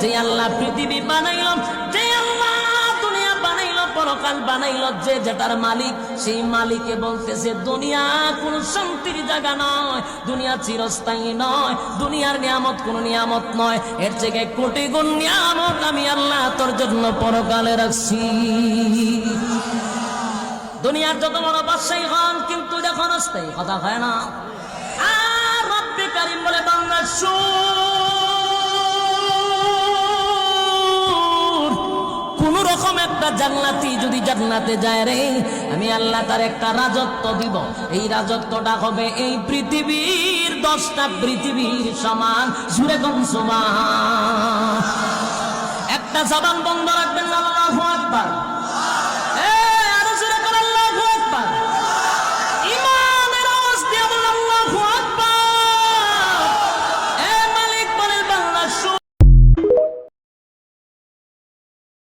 যে আল্লাহ পৃথিবী বানাইল, যে আল্লাহ দুনিয়া বানাইল, পরকাল বানাইল, যে যেটার মালিক, সেই মালিকে বলতেছে দুনিয়া কোন শান্তির জায়গা নয়, দুনিয়া চিরস্থায়ী নয়, দুনিয়ার নিয়ামত কোন নিয়ামত নয়, এর থেকে কোটি গুণ নিয়ামত আমি আল্লাহ তোর জন্য পরকালে রাখছি। দুনিয়ার যত বড় বাদশাহী হন, কিন্তু যখন অস্থায়ী কথা হয় না। আর রব্বে কারীম বলে বান্দা কোন রকম একটা জান্নাতি যদি জান্নাতে যায় রে, আমি আল্লাহ তার একটা রাজত্ব দিব। এই রাজত্বটা হবে এই পৃথিবীর 10টা পৃথিবীর সমান। জুড়ে কোন সুবহান। একটা জবান বন্ধ রাখবেন, আল্লাহু আকবার।